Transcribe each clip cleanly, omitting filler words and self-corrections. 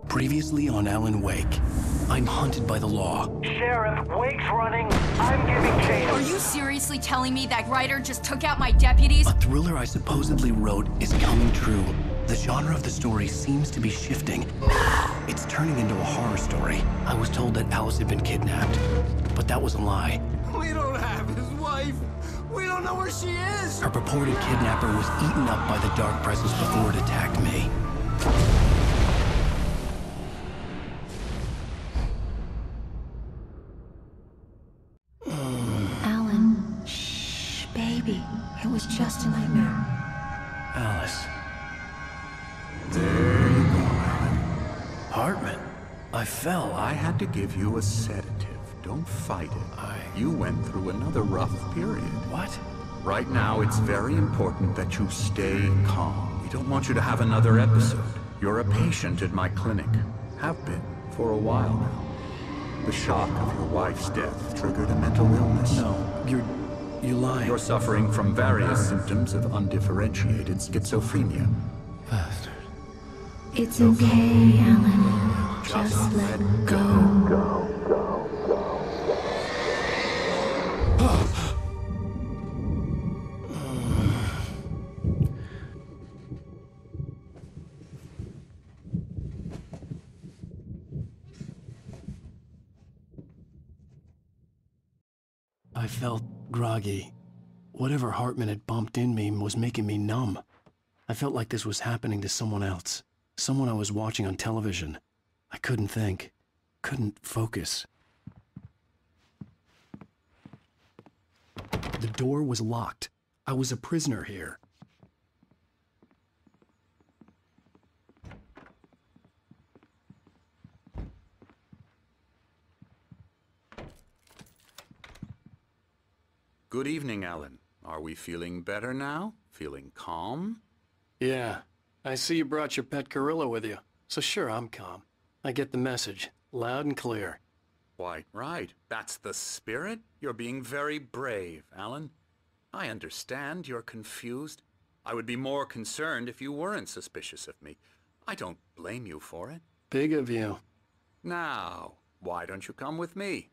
Previously on Alan Wake, I'm hunted by the law. Sheriff, Wake's running. I'm giving chase. Are you seriously telling me that writer just took out my deputies? A thriller I supposedly wrote is coming true. The genre of the story seems to be shifting. It's turning into a horror story. I was told that Alice had been kidnapped, but that was a lie. We don't have his wife. We don't know where she is. Her purported kidnapper was eaten up by the dark presence before it attacked me. Alan, shh, baby. It was just a nightmare. Alice. There you go, Alan. Hartman. I fell. I had to give you a sedative. Don't fight it. You went through another rough period. What? Right now, it's very important that you stay calm. We don't want you to have another episode. You're a patient at my clinic. Have been for a while now. The shock of your wife's death triggered a mental illness. No, you're lying. You're suffering from various symptoms of undifferentiated schizophrenia. Bastard. It's okay, Alan. Just let go. I felt groggy. Whatever Hartman had bumped in me was making me numb. I felt like this was happening to someone else. Someone I was watching on television. I couldn't think. Couldn't focus. The door was locked. I was a prisoner here. Good evening, Alan. Are we feeling better now? Feeling calm? Yeah. I see you brought your pet gorilla with you. So sure, I'm calm. I get the message. Loud and clear. Quite right. That's the spirit. You're being very brave, Alan. I understand you're confused. I would be more concerned if you weren't suspicious of me. I don't blame you for it. Big of you. Now, why don't you come with me?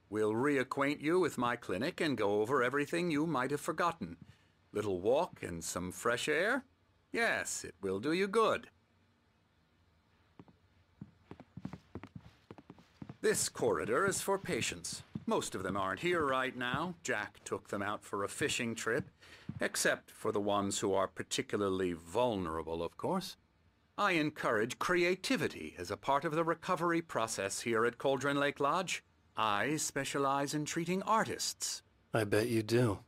We'll reacquaint you with my clinic and go over everything you might have forgotten. Little walk and some fresh air? Yes, it will do you good. This corridor is for patients. Most of them aren't here right now. Jack took them out for a fishing trip, except for the ones who are particularly vulnerable, of course. I encourage creativity as a part of the recovery process here at Cauldron Lake Lodge. I specialize in treating artists. I bet you do.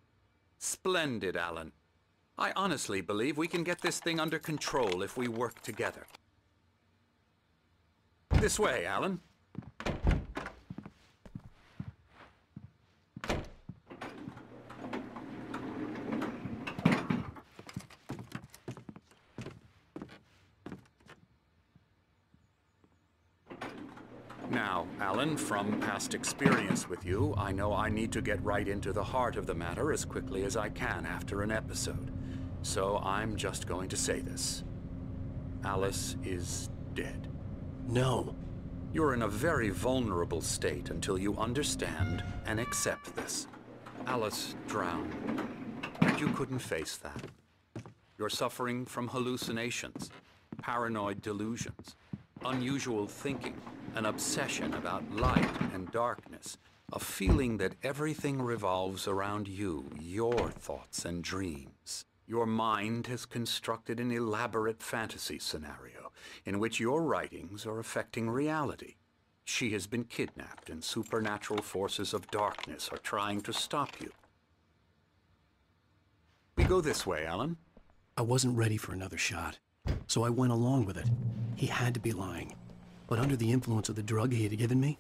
Splendid, Alan. I honestly believe we can get this thing under control if we work together. This way, Alan. Now, Alan, from past experience with you, I know I need to get right into the heart of the matter as quickly as I can after an episode. So I'm just going to say this. Alice is dead. No. You're in a very vulnerable state until you understand and accept this. Alice drowned, and you couldn't face that. You're suffering from hallucinations, paranoid delusions, unusual thinking, an obsession about light and darkness, a feeling that everything revolves around you, your thoughts and dreams. Your mind has constructed an elaborate fantasy scenario in which your writings are affecting reality. She has been kidnapped and supernatural forces of darkness are trying to stop you. We go this way, Alan. I wasn't ready for another shot, so I went along with it. He had to be lying. But under the influence of the drug he had given me,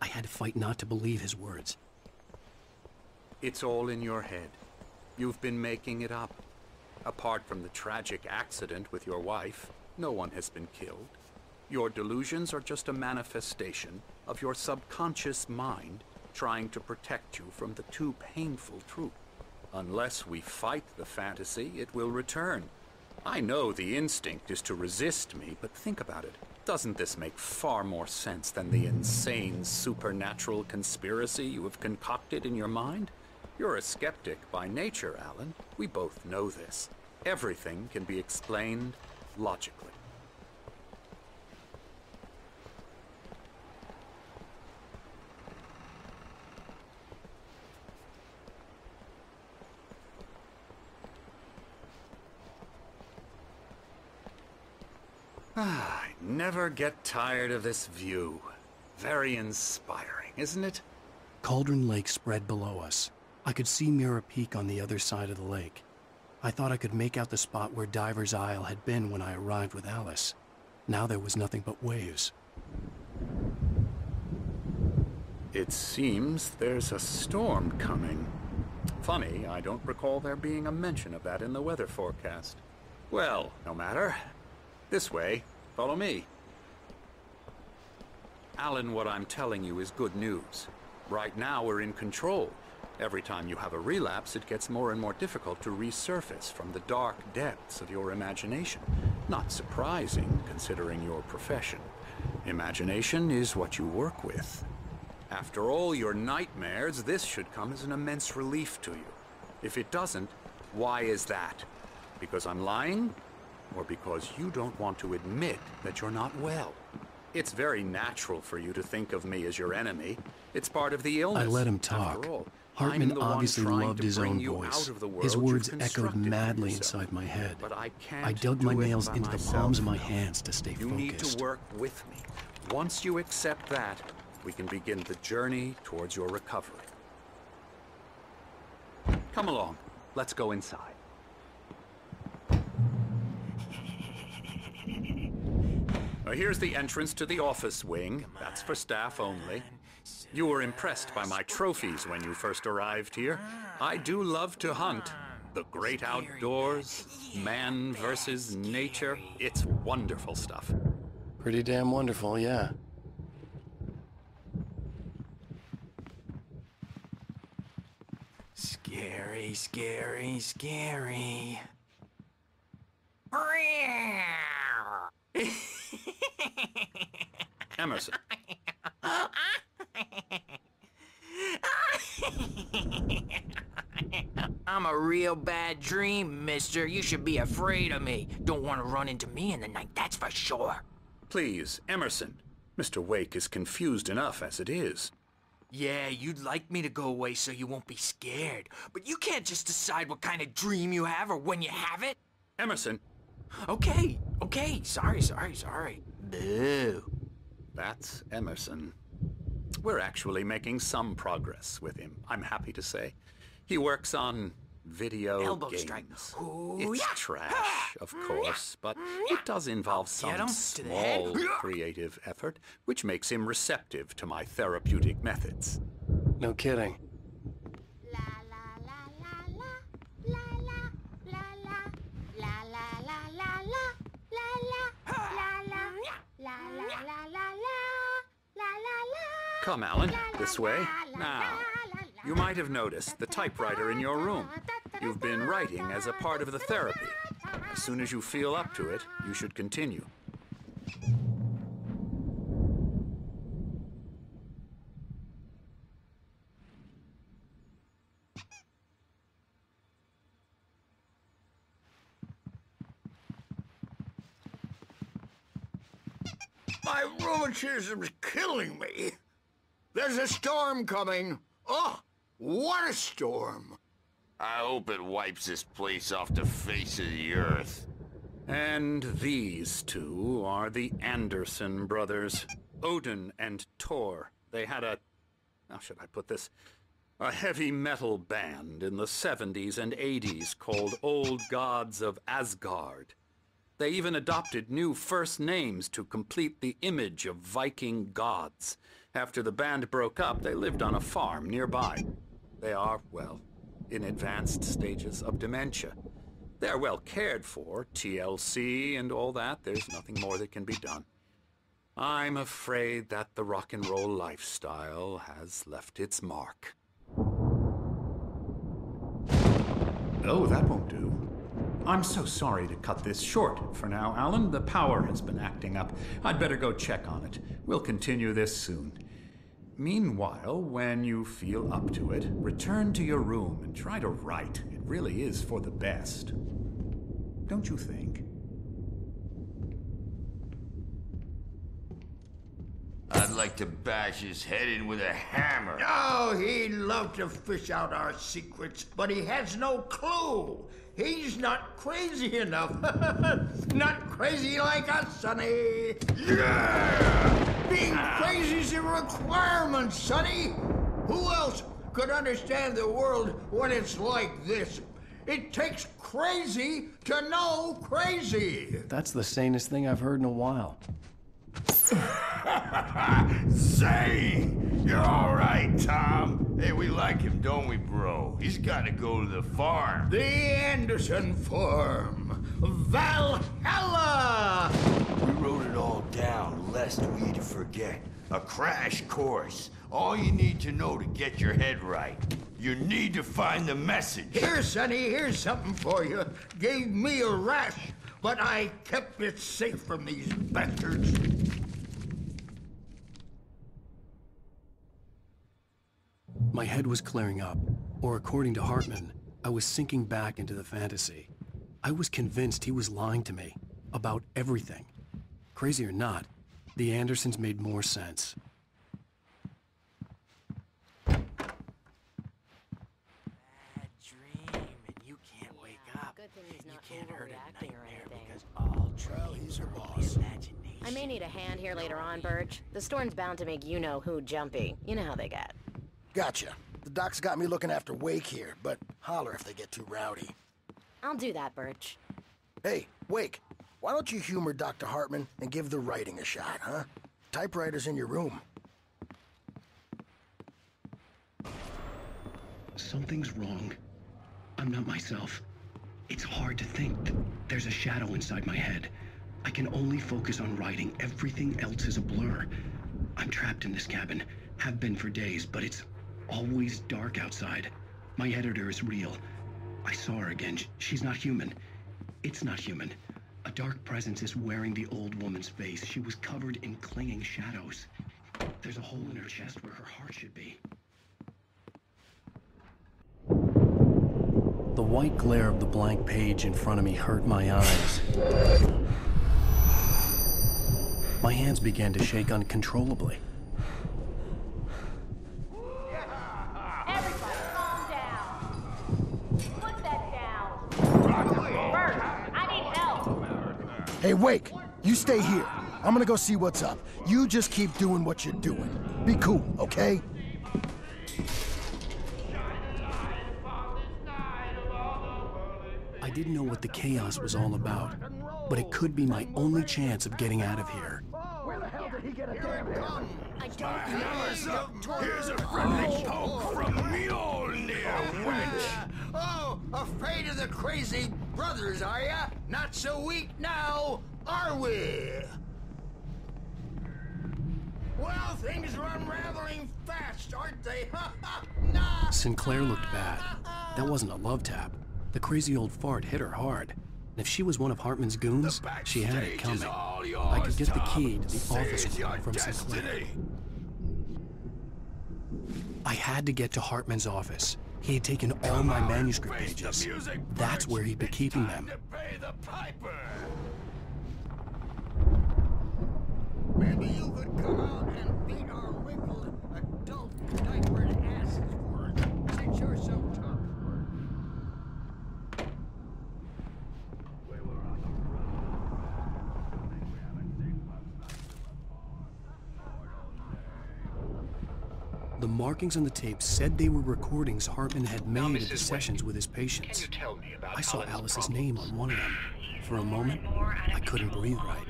I had to fight not to believe his words. It's all in your head. You've been making it up. Apart from the tragic accident with your wife, no one has been killed. Your delusions are just a manifestation of your subconscious mind trying to protect you from the too painful truth. Unless we fight the fantasy, it will return. I know the instinct is to resist me, but think about it. Doesn't this make far more sense than the insane supernatural conspiracy you have concocted in your mind? You're a skeptic by nature, Alan. We both know this. Everything can be explained logically. I never get tired of this view. Very inspiring, isn't it? Cauldron Lake spread below us. I could see Mirror Peak on the other side of the lake. I thought I could make out the spot where Diver's Isle had been when I arrived with Alice. Now there was nothing but waves. It seems there's a storm coming. Funny, I don't recall there being a mention of that in the weather forecast. Well, no matter. This way. Follow me. Alan, what I'm telling you is good news. Right now we're in control. Every time you have a relapse, it gets more and more difficult to resurface from the dark depths of your imagination. Not surprising, considering your profession. Imagination is what you work with. After all your nightmares, this should come as an immense relief to you. If it doesn't, why is that? Because I'm lying? Or because you don't want to admit that you're not well? It's very natural for you to think of me as your enemy. It's part of the illness. I let him talk. After all, Hartman obviously loved his own voice. His words echoed madly inside my head. But I can't I dug my do it nails by into the myself. palms of my hands to stay You focused. need to work with me. Once you accept that, we can begin the journey towards your recovery. Come along. Let's go inside. Now, here's the entrance to the office wing. That's for staff only. You were impressed by my trophies when you first arrived here. I do love to hunt. The great outdoors, man versus nature. It's wonderful stuff. Pretty damn wonderful, yeah. Scary, scary, scary. Emerson. I'm a real bad dream, mister. You should be afraid of me. Don't want to run into me in the night, that's for sure. Please, Emerson. Mr. Wake is confused enough as it is. Yeah, you'd like me to go away so you won't be scared. But you can't just decide what kind of dream you have or when you have it. Emerson. Okay, sorry. Boo. That's Emerson. We're actually making some progress with him, I'm happy to say. He works on video Elbow games. strike. Ooh, It's yeah. trash, of course, but it does involve Get him some to the head. small creative effort, which makes him receptive to my therapeutic methods. No kidding. Come, Alan, this way. Now, you might have noticed the typewriter in your room. You've been writing as a part of the therapy. As soon as you feel up to it, you should continue. My rheumatism's killing me. There's a storm coming. Oh, what a storm. I hope it wipes this place off the face of the earth. And these two are the Anderson brothers, Odin and Thor. They had a, how should I put this, a heavy metal band in the 70s and 80s called Old Gods of Asgard. They even adopted new first names to complete the image of Viking gods. After the band broke up, they lived on a farm nearby. They are, well, in advanced stages of dementia. They're well cared for, TLC and all that. There's nothing more that can be done. I'm afraid that the rock and roll lifestyle has left its mark. Oh, that won't do. I'm so sorry to cut this short for now, Alan. The power has been acting up. I'd better go check on it. We'll continue this soon. Meanwhile, when you feel up to it, return to your room and try to write. It really is for the best. Don't you think? I'd like to bash his head in with a hammer. Oh, he'd love to fish out our secrets, but he has no clue. He's not crazy enough. Not crazy like us, Sonny. Yeah! Being crazy's a requirement, Sonny. Who else could understand the world when it's like this? It takes crazy to know crazy. That's the sanest thing I've heard in a while. Say, you're all right, Tom. Hey, we like him, don't we, bro? He's got to go to the farm. The Anderson Farm. Valhalla! We wrote it all down, lest we'd forget. A crash course. All you need to know to get your head right. You need to find the message. Here, Sonny, here's something for you. Gave me a rash, but I kept it safe from these bastards. My head was clearing up, or according to Hartman, I was sinking back into the fantasy. I was convinced he was lying to me about everything. Crazy or not, the Andersons made more sense. Bad dream, and you can't wake up. Good thing he's not You can't hurt a overreacting or nightmare anything. because all dreams are imagination. I may need a hand here later on, Birch. The storm's bound to make you-know-who jumpy. You know how they get. Gotcha. The doc's got me looking after Wake here, but holler if they get too rowdy. I'll do that, Birch. Hey, Wake, why don't you humor Dr. Hartman and give the writing a shot, huh? Typewriter's in your room. Something's wrong. I'm not myself. It's hard to think. There's a shadow inside my head. I can only focus on writing. Everything else is a blur. I'm trapped in this cabin. Have been for days, but it's always dark outside. My editor is real. I saw her again. She's not human. It's not human. A dark presence is wearing the old woman's face. She was covered in clinging shadows. There's a hole in her chest where her heart should be. The white glare of the blank page in front of me hurt my eyes. My hands began to shake uncontrollably. Everybody, calm down. Put that down. Bert, I need help. Hey, Wake, you stay here. I'm gonna go see what's up. You just keep doing what you're doing. Be cool, okay? I didn't know what the chaos was all about, but it could be my only chance of getting out of here. Where the hell did he get a damn gun? I don't Here's a friendly poke from Mjolnir, wench. Oh, afraid of the crazy brothers, are ya? Not so weak now, are we? Well, things are unraveling fast, aren't they? Nah. Sinclair looked bad. That wasn't a love tap. The crazy old fart hit her hard. And if she was one of Hartman's goons, she had it coming. I could get the key to the office room from Sinclair. I had to get to Hartman's office. He had taken all my manuscript pages. That's where he'd been keeping them. Maybe you could come out and beat our wrinkled adult diapered asses for us, since you're so tough. The markings on the tape said they were recordings Hartman had made of the sessions with his patients. I saw Alice's name on one of them. For a moment, I couldn't breathe right.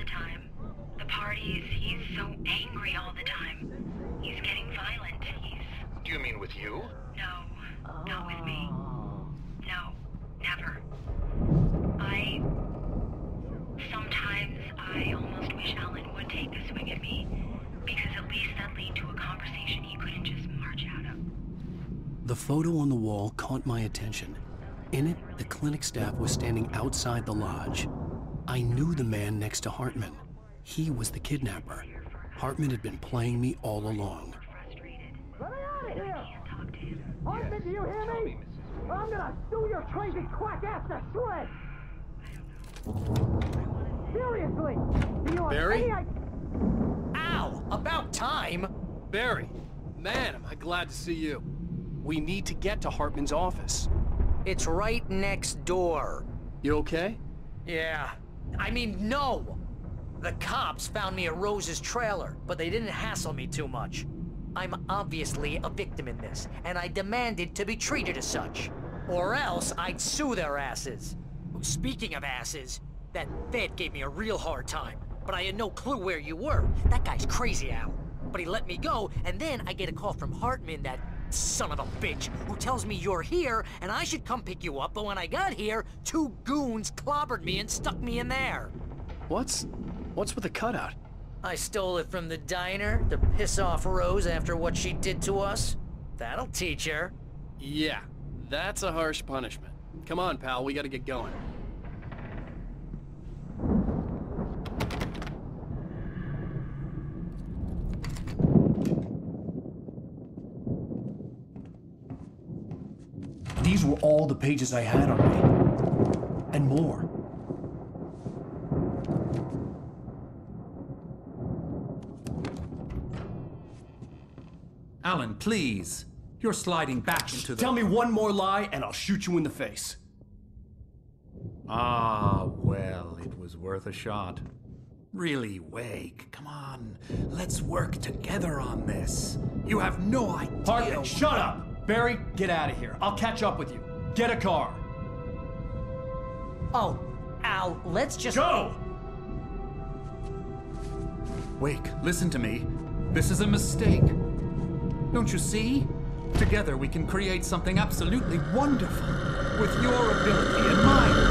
The parties, he's so angry all the time. He's getting violent. Do you mean with you? No, not with me. No, never. Sometimes I almost wish Alan would take a swing at me, because at least that'd lead to a conversation he couldn't just march out of. The photo on the wall caught my attention. In it, the clinic staff was standing outside the lodge. I knew the man next to Hartman. He was the kidnapper. Hartman had been playing me all along. Let me out of here! Hartman, do you hear me? I'm gonna sue your crazy quack ass to shreds! Seriously! Do you have Barry? any idea? Ow! About time! Barry, man, am I glad to see you. We need to get to Hartman's office. It's right next door. You okay? Yeah. I mean, no! The cops found me at Rose's trailer, but they didn't hassle me too much. I'm obviously a victim in this, and I demanded to be treated as such. Or else I'd sue their asses. Speaking of asses, that Fed gave me a real hard time, but I had no clue where you were. That guy's crazy, Al. But he let me go, and then I get a call from Hartman, that son of a bitch, who tells me you're here, and I should come pick you up, but when I got here, 2 goons clobbered me and stuck me in there. What's with the cutout? I stole it from the diner to piss off Rose after what she did to us. That'll teach her. Yeah, that's a harsh punishment. Come on, pal, we gotta get going. These were all the pages I had on me. And more. Alan, please. You're sliding back into the... Tell me one more lie and I'll shoot you in the face. Ah, well, it was worth a shot. Really, Wake, come on. Let's work together on this. You have no idea... Hartman, shut up! Barry, get out of here. I'll catch up with you. Get a car. Oh, Al, let's just... Go! Wake, listen to me. This is a mistake. Don't you see? Together we can create something absolutely wonderful. With your ability and mine.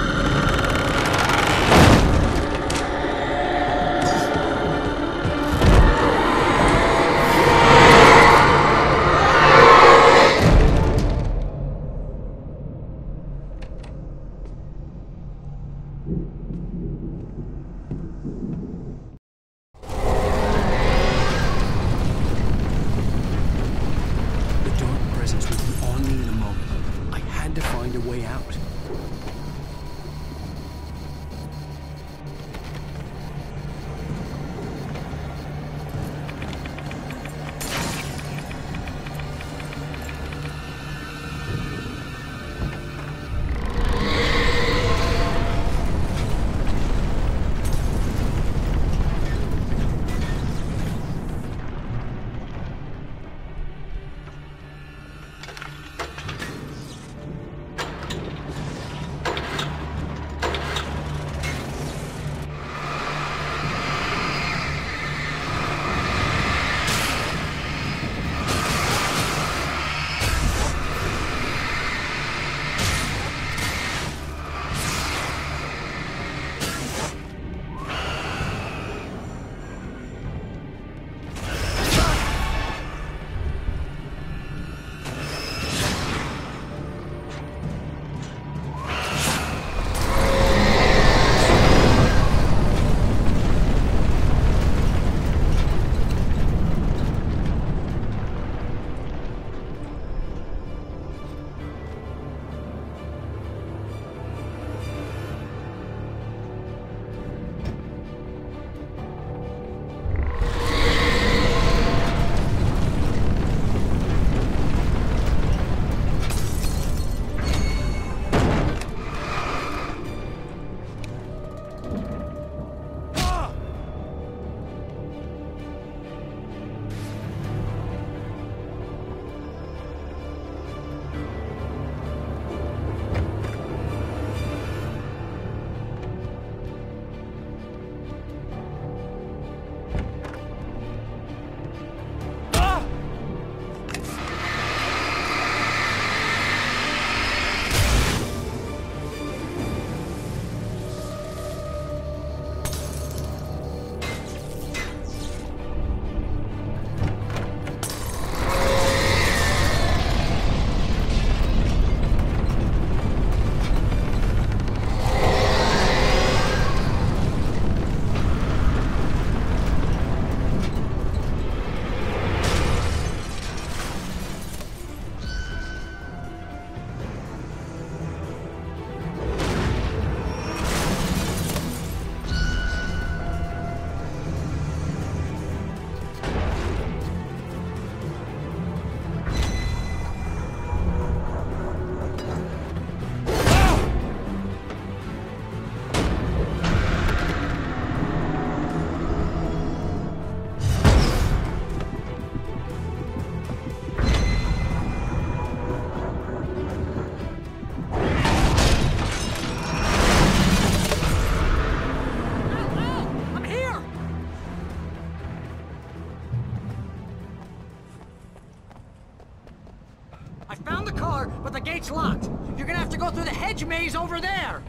trailer, but the gate's locked. You're gonna have to go through the hedge maze over there.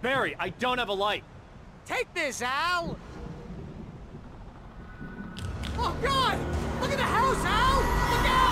Barry, I don't have a light. Take this, Al! Oh, God! Look at the house, Al! Look out!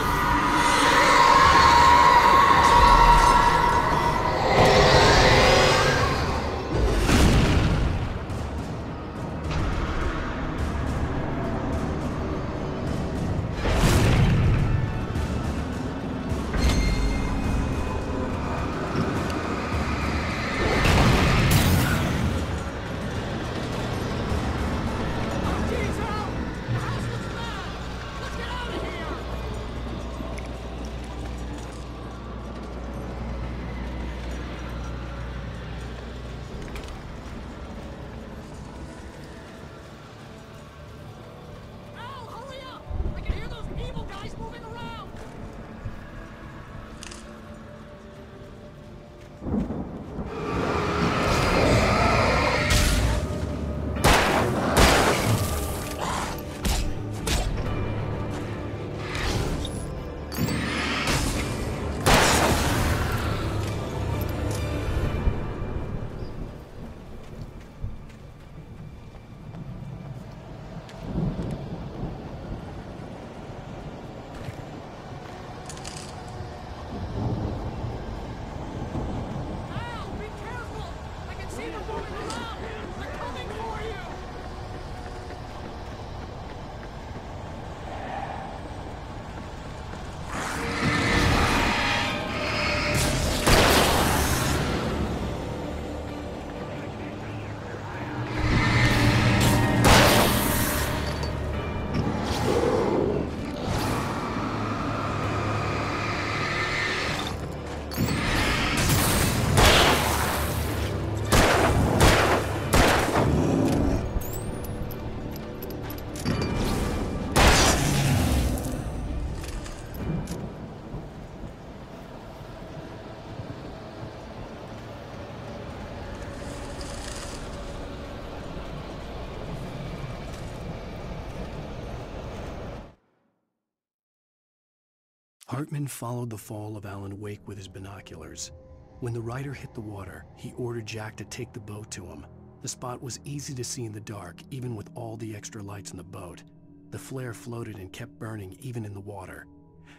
Hartman followed the fall of Alan Wake with his binoculars. When the rider hit the water, he ordered Jack to take the boat to him. The spot was easy to see in the dark, even with all the extra lights in the boat. The flare floated and kept burning even in the water.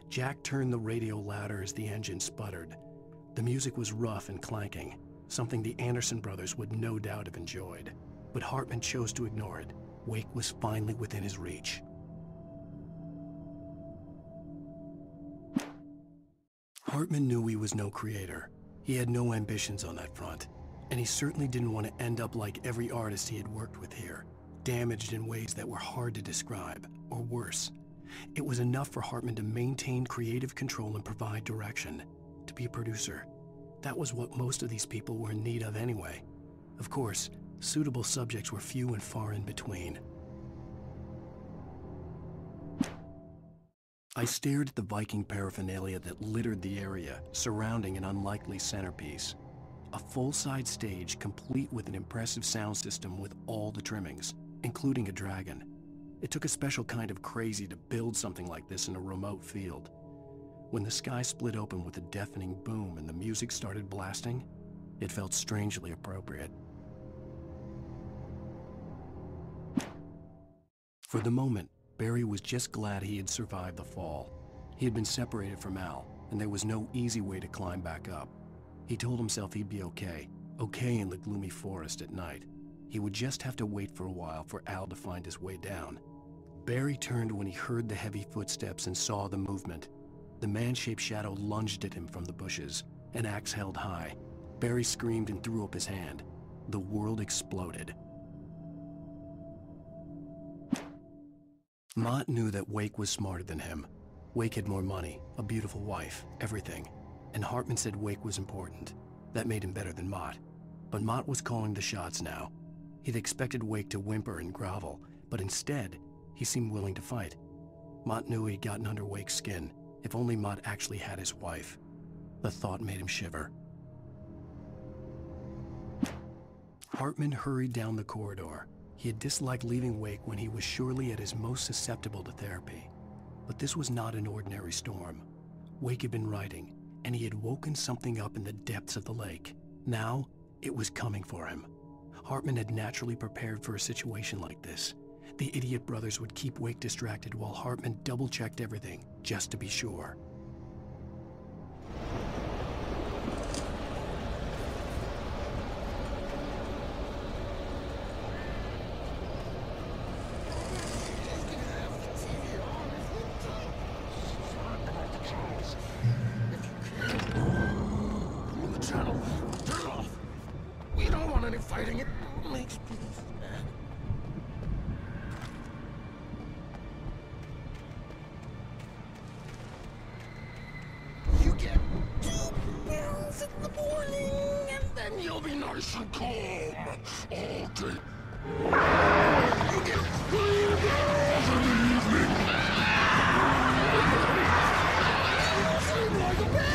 Jack turned the radio louder as the engine sputtered. The music was rough and clanking, something the Anderson brothers would no doubt have enjoyed. But Hartman chose to ignore it. Wake was finally within his reach. Hartman knew he was no creator. He had no ambitions on that front, and he certainly didn't want to end up like every artist he had worked with here, damaged in ways that were hard to describe, or worse. It was enough for Hartman to maintain creative control and provide direction, to be a producer. That was what most of these people were in need of anyway. Of course, suitable subjects were few and far in between. I stared at the Viking paraphernalia that littered the area, surrounding an unlikely centerpiece. A full-size stage complete with an impressive sound system with all the trimmings, including a dragon. It took a special kind of crazy to build something like this in a remote field. When the sky split open with a deafening boom and the music started blasting, it felt strangely appropriate. For the moment, Barry was just glad he had survived the fall. He had been separated from Al, and there was no easy way to climb back up. He told himself he'd be okay in the gloomy forest at night. He would just have to wait for a while for Al to find his way down. Barry turned when he heard the heavy footsteps and saw the movement. The man-shaped shadow lunged at him from the bushes, an axe held high. Barry screamed and threw up his hand. The world exploded. Mott knew that Wake was smarter than him. Wake had more money, a beautiful wife, everything. And Hartman said Wake was important. That made him better than Mott. But Mott was calling the shots now. He'd expected Wake to whimper and grovel, but instead, he seemed willing to fight. Mott knew he'd gotten under Wake's skin. If only Mott actually had his wife. The thought made him shiver. Hartman hurried down the corridor. He had disliked leaving Wake when he was surely at his most susceptible to therapy. But this was not an ordinary storm. Wake had been writing, and he had woken something up in the depths of the lake. Now, it was coming for him. Hartman had naturally prepared for a situation like this. The idiot brothers would keep Wake distracted while Hartman double-checked everything, just to be sure. We don't want any fighting. It makes me sad. You get 2 pills in the morning, and then you'll be nice and calm all day. You get 3 pills in the evening. You sleep like a baby.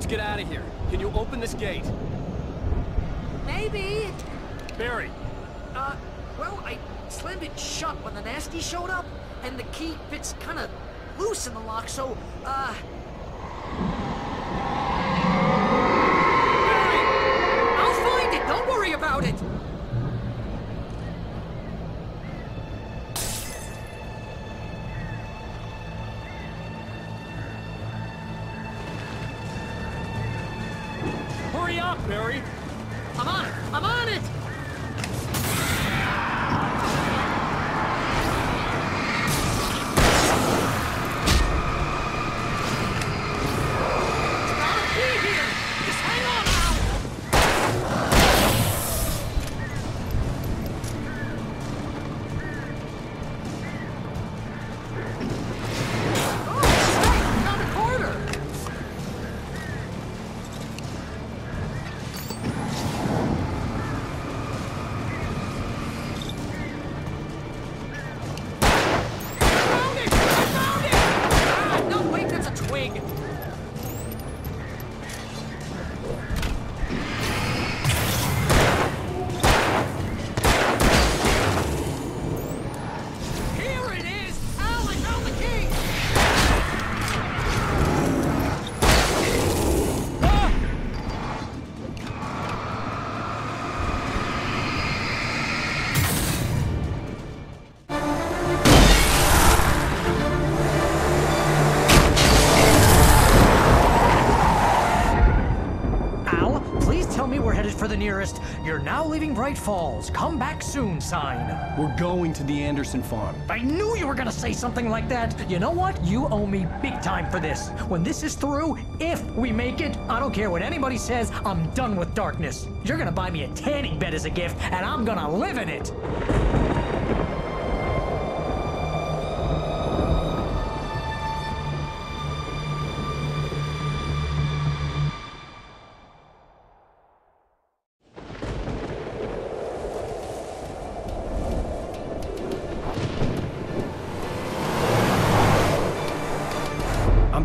Let's get out of here. Can you open this gate? Maybe. Barry! Well, I slammed it shut when the nasty showed up, and the key fits kind of loose in the lock, so, Barry! I'll find it! Don't worry about it! Hurry up, Barry! I'm on it! I'm on it! For the nearest, "You're now leaving Bright Falls. Come back soon" sign. We're going to the Anderson farm. I knew you were gonna say something like that. You know what? You owe me big time for this. When this is through, if we make it, I don't care what anybody says, I'm done with darkness. You're gonna buy me a tanning bed as a gift, and I'm gonna live in it.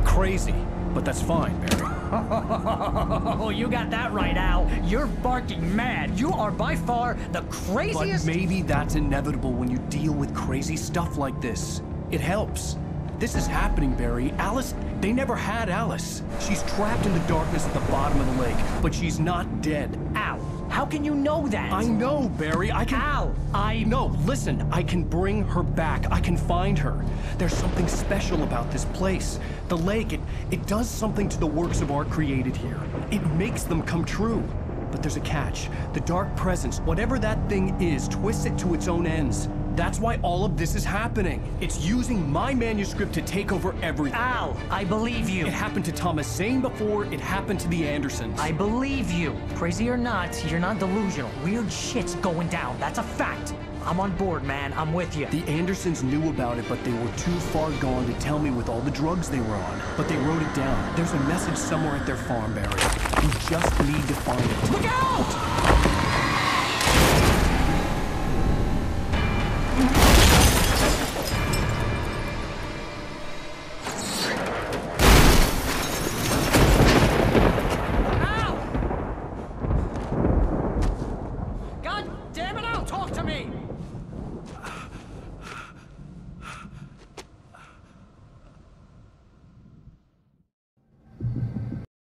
Crazy, but that's fine, Barry. Oh, you got that right, Al. You're barking mad. You are by far the craziest... But maybe that's inevitable when you deal with crazy stuff like this. It helps. This is happening, Barry. Alice, they never had Alice. She's trapped in the darkness at the bottom of the lake, but she's not dead. Al, how can you know that? I know, Barry. I can... Al, No, listen. I can bring her back. I can find her. There's something special about this place. The lake, it does something to the works of art created here. It makes them come true. But there's a catch. The dark presence, whatever that thing is, twists it to its own ends. That's why all of this is happening. It's using my manuscript to take over everything. Al, I believe you. It happened to Thomas Zane before it happened to the Andersons. I believe you. Crazy or not, you're not delusional. Weird shit's going down. That's a fact. I'm on board, man. I'm with you. The Andersons knew about it, but they were too far gone to tell me with all the drugs they were on. But they wrote it down. There's a message somewhere at their farm, Barry. We just need to find it. Look out!